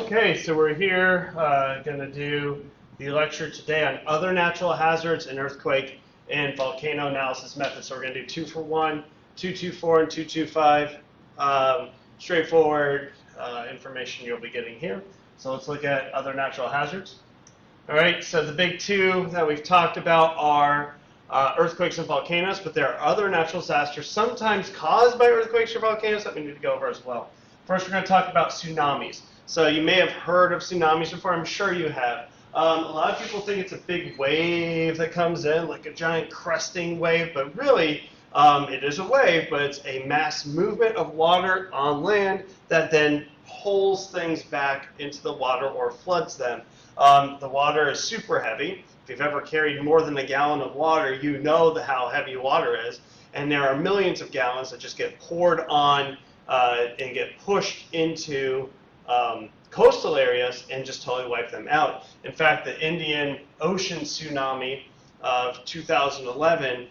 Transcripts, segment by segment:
Okay, so we're here going to do the lecture today on other natural hazards and earthquake and volcano analysis methods. So we're going to do 2-for-1, 2-2-4, and 2-2-5. Straightforward information you'll be getting here. So let's look at other natural hazards. All right, so the big two that we've talked about are earthquakes and volcanoes, but there are other natural disasters sometimes caused by earthquakes or volcanoes that we need to go over as well. First, we're going to talk about tsunamis. So you may have heard of tsunamis before. I'm sure you have. A lot of people think it's a big wave that comes in, like a giant cresting wave, but really it is a wave, but it's a mass movement of water on land that then pulls things back into the water or floods them. The water is super heavy. If you've ever carried more than a gallon of water, you know how heavy water is. And there are millions of gallons that just get poured on and get pushed into coastal areas and just totally wipe them out. In fact, the Indian Ocean tsunami of 2011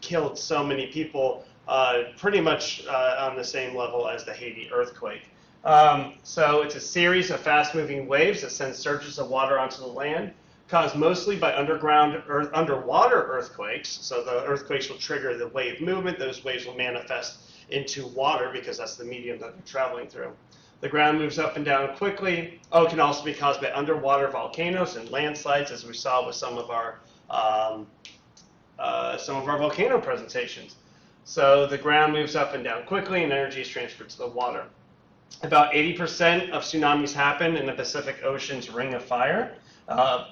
killed so many people, pretty much on the same level as the Haiti earthquake. So it's a series of fast-moving waves that send surges of water onto the land, caused mostly by underwater earthquakes. So the earthquakes will trigger the wave movement. Those waves will manifest into water because that's the medium that they're traveling through. The ground moves up and down quickly. It can also be caused by underwater volcanoes and landslides, as we saw with some of our volcano presentations. So the ground moves up and down quickly, and energy is transferred to the water. About 80% of tsunamis happen in the Pacific Ocean's Ring of Fire.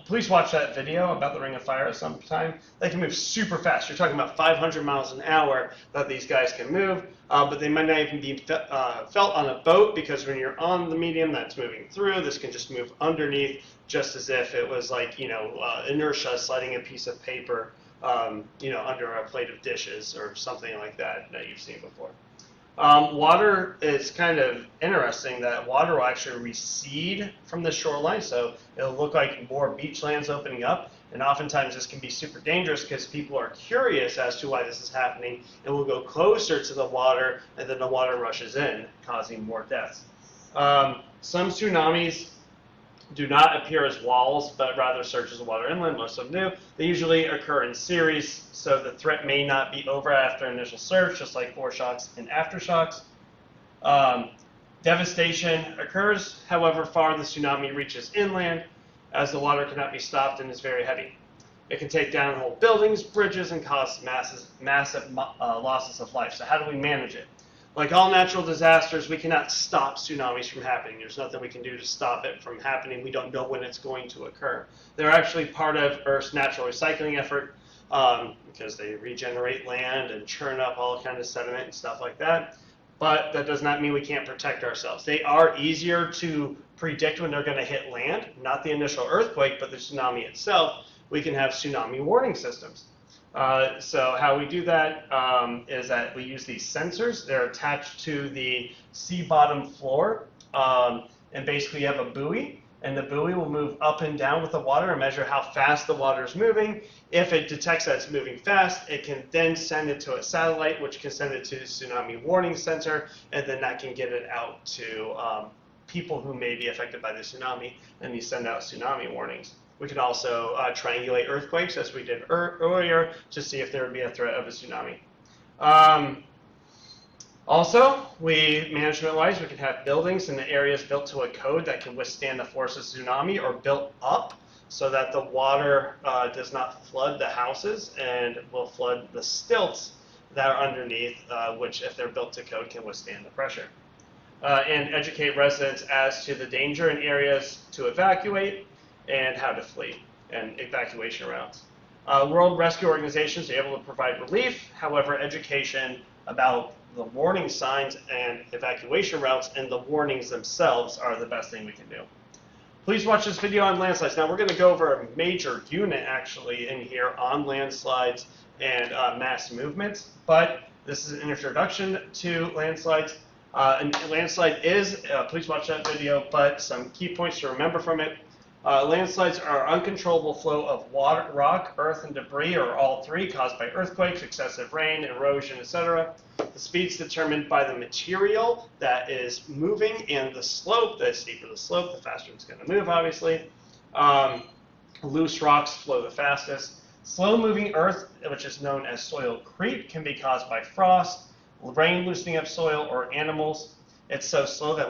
Please watch that video about the Ring of Fire sometime. They can move super fast. You're talking about 500 miles an hour that these guys can move, but they might not even be felt on a boat, because when you're on the medium that's moving through, this can just move underneath, just as if it was like, inertia sliding a piece of paper, under a plate of dishes or something like that you've seen before. Water is kind of interesting that water will actually recede from the shoreline, so it'll look like more beachlands opening up, and oftentimes this can be super dangerous because people are curious as to why this is happening and will go closer to the water, and then the water rushes in, causing more deaths. Some tsunamis do not appear as walls, but rather surges of water inland. Most of them do. They usually occur in series, so the threat may not be over after initial surge, just like foreshocks and aftershocks. Devastation occurs, however far the tsunami reaches inland, as the water cannot be stopped and is very heavy. It can take down whole buildings, bridges, and cause massive losses of life. So how do we manage it? Like all natural disasters, we cannot stop tsunamis from happening. There's nothing we can do to stop it from happening. We don't know when it's going to occur. They're actually part of Earth's natural recycling effort, because they regenerate land and churn up all kinds of sediment and stuff like that. But that does not mean we can't protect ourselves. They are easier to predict when they're going to hit land, not the initial earthquake, but the tsunami itself. We can have tsunami warning systems. So how we do that is that we use these sensors. They're attached to the sea bottom floor, and basically you have a buoy, and the buoy will move up and down with the water and measure how fast the water is moving. If it detects that it's moving fast, it can then send it to a satellite, which can send it to the tsunami warning center, and then that can get it out to people who may be affected by the tsunami, and we send out tsunami warnings. We can also triangulate earthquakes, as we did earlier, to see if there would be a threat of a tsunami. Also, management-wise, we can have buildings in the areas built to a code that can withstand the force of tsunami, or built up so that the water does not flood the houses and will flood the stilts that are underneath, which, if they're built to code, can withstand the pressure. And educate residents as to the danger in areas to evacuate and how to flee, and evacuation routes. World rescue organizations are able to provide relief. However, education about the warning signs and evacuation routes and the warnings themselves are the best thing we can do. Please watch this video on landslides. Now we're going to go over a major unit actually in here on landslides and mass movements, but this is an introduction to landslides. And landslide is, please watch that video, but some key points to remember from it. Landslides are uncontrollable flow of water, rock, earth, and debris, or all three, caused by earthquakes, excessive rain, erosion, etc. The speed's determined by the material that is moving and the slope. The steeper the slope, the faster it's going to move, obviously. Loose rocks flow the fastest. Slow-moving earth, which is known as soil creep, can be caused by frost, rain loosening up soil, or animals. It's so slow that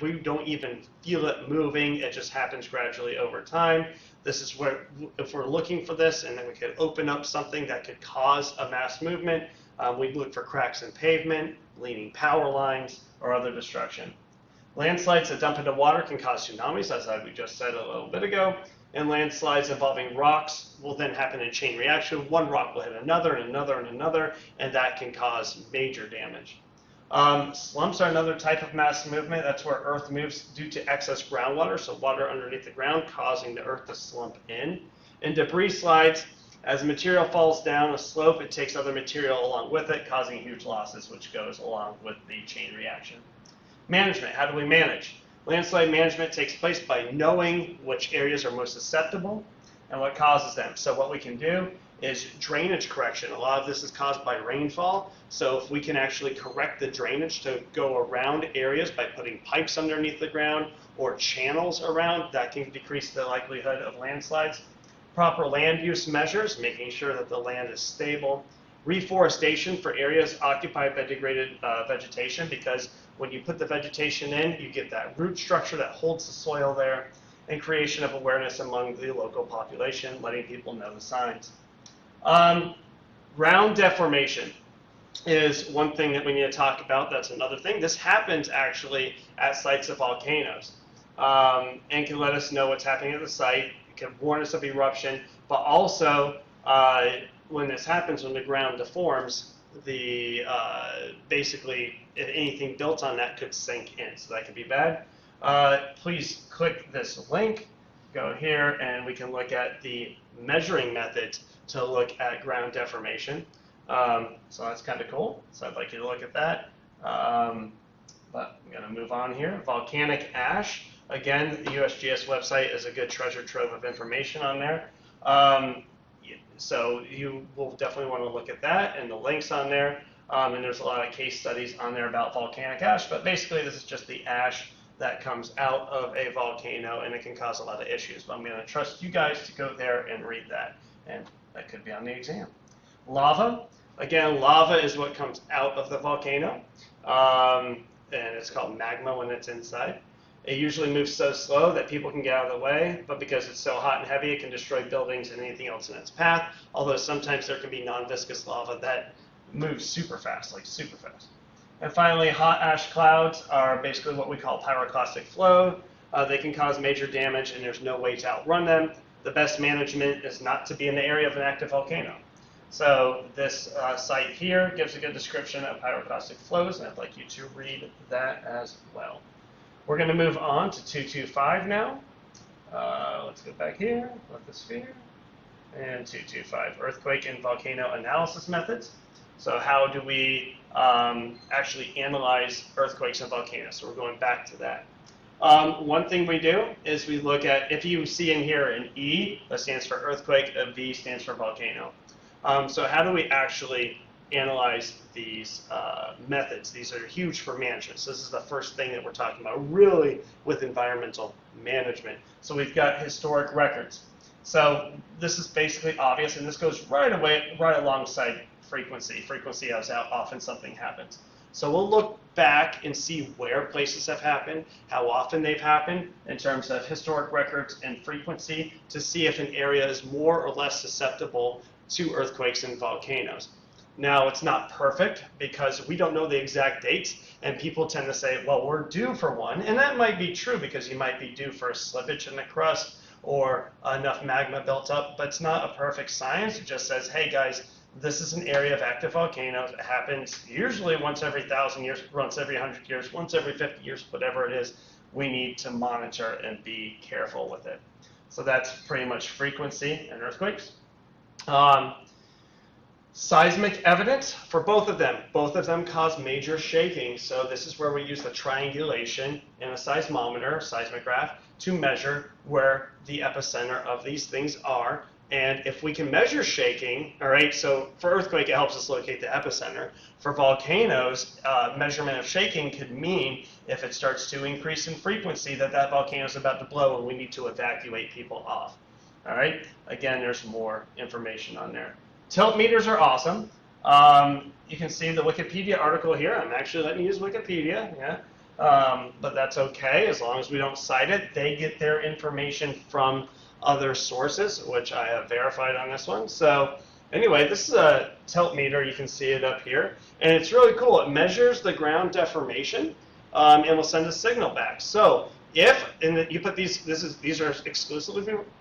we don't even feel it moving. It just happens gradually over time. This is where, if we're looking for this, and then we could open up something that could cause a mass movement, we'd look for cracks in pavement, leaning power lines, or other destruction. Landslides that dump into water can cause tsunamis, as we just said a little bit ago. And landslides involving rocks will then happen in chain reaction. One rock will hit another and another and another, and that can cause major damage. Slumps are another type of mass movement. That's where earth moves due to excess groundwater, so water underneath the ground causing the earth to slump in. And debris slides, as material falls down a slope, it takes other material along with it, causing huge losses, which goes along with the chain reaction. Management, how do we manage? Landslide management takes place by knowing which areas are most susceptible and what causes them. So what we can do is drainage correction. A lot of this is caused by rainfall. So if we can actually correct the drainage to go around areas by putting pipes underneath the ground or channels around, that can decrease the likelihood of landslides. Proper land use measures, making sure that the land is stable. Reforestation for areas occupied by degraded vegetation, because when you put the vegetation in, you get that root structure that holds the soil there, and creation of awareness among the local population, letting people know the signs. Ground deformation is one thing that we need to talk about. That's another thing. This happens actually at sites of volcanoes, and can let us know what's happening at the site. It can warn us of eruption, but also when this happens, when the ground deforms, basically if anything built on that could sink in, so that could be bad. Please click this link, go here, and we can look at the measuring methods to look at ground deformation. So that's kind of cool, so I'd like you to look at that. But I'm going to move on here. Volcanic ash. Again, the USGS website is a good treasure trove of information on there. So you will definitely want to look at that and the links on there. And there's a lot of case studies on there about volcanic ash, but basically this is just the ash that comes out of a volcano, and it can cause a lot of issues. But I'm going to trust you guys to go there and read that, and that could be on the exam. Lava. Again, lava is what comes out of the volcano, and it's called magma when it's inside. It usually moves so slow that people can get out of the way, but because it's so hot and heavy, it can destroy buildings and anything else in its path, although sometimes there can be non-viscous lava that moves super fast, like super fast. And finally, hot ash clouds are basically what we call pyroclastic flow. They can cause major damage, and there's no way to outrun them. The best management is not to be in the area of an active volcano. So this site here gives a good description of pyroclastic flows, and I'd like you to read that as well. We're going to move on to 225 now. Let's go back here, lithosphere, and 225, earthquake and volcano analysis methods. So how do we actually analyze earthquakes and volcanoes? So we're going back to that. One thing we do is we look at, if you see in here an E, that stands for earthquake, a V stands for volcano. So how do we actually analyze these methods? These are huge for management. So this is the first thing that we're talking about really with environmental management. So we've got historic records. So this is basically obvious, and this goes right alongside frequency. Frequency is how often something happens. So we'll look back and see where places have happened, how often they've happened in terms of historic records and frequency to see if an area is more or less susceptible to earthquakes and volcanoes. Now, it's not perfect because we don't know the exact dates, and people tend to say, well, we're due for one, and that might be true because you might be due for a slippage in the crust or enough magma built up, but it's not a perfect science. It just says, hey guys, this is an area of active volcanoes. It happens usually once every 1,000 years, once every 100 years, once every 50 years, whatever it is. We need to monitor and be careful with it. So that's pretty much frequency and earthquakes. Seismic evidence for both of them. Both of them cause major shaking, so this is where we use the triangulation in a seismometer, seismograph, to measure where the epicenter of these things are. And if we can measure shaking, all right, so for earthquake, it helps us locate the epicenter. For volcanoes, measurement of shaking could mean if it starts to increase in frequency that that volcano is about to blow and we need to evacuate people off. All right, again, there's more information on there. Tilt meters are awesome. You can see the Wikipedia article here. I'm actually letting you use Wikipedia, yeah. But that's okay as long as we don't cite it. They get their information from other sources, which I have verified on this one. So anyway, this is a tilt meter. You can see it up here. And it's really cool. It measures the ground deformation and will send a signal back. So if you put these are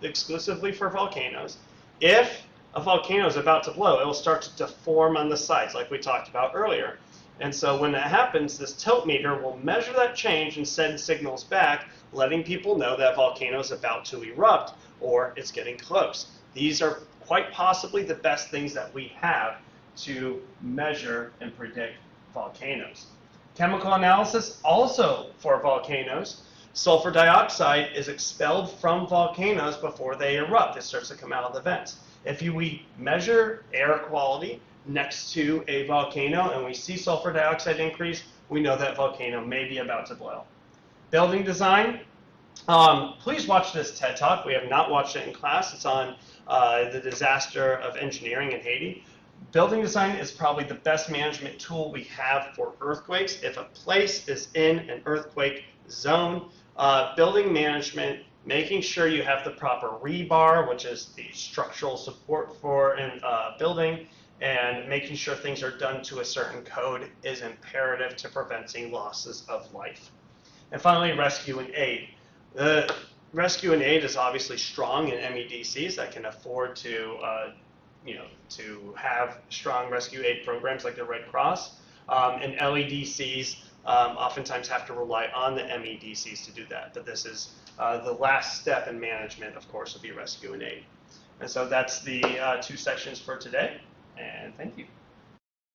exclusively for volcanoes. If a volcano is about to blow, it will start to deform on the sides like we talked about earlier. And so when that happens, this tilt meter will measure that change and send signals back, letting people know that volcano is about to erupt or it's getting close. These are quite possibly the best things that we have to measure and predict volcanoes. Chemical analysis also for volcanoes. Sulfur dioxide is expelled from volcanoes before they erupt. It starts to come out of the vents. If we measure air quality next to a volcano and we see sulfur dioxide increase, we know that volcano may be about to blow. Building design. Please watch this TED Talk. We have not watched it in class. It's on the disaster of engineering in Haiti. Building design is probably the best management tool we have for earthquakes. If a place is in an earthquake zone, building management, making sure you have the proper rebar, which is the structural support for a building, and making sure things are done to a certain code is imperative to preventing losses of life. And finally, rescue and aid. The rescue and aid is obviously strong in MEDCs that can afford to have strong rescue aid programs like the Red Cross, and LEDCs oftentimes have to rely on the MEDCs to do that. But this is the last step in management, of course, will be rescue and aid. And so that's the two sections for today, and thank you.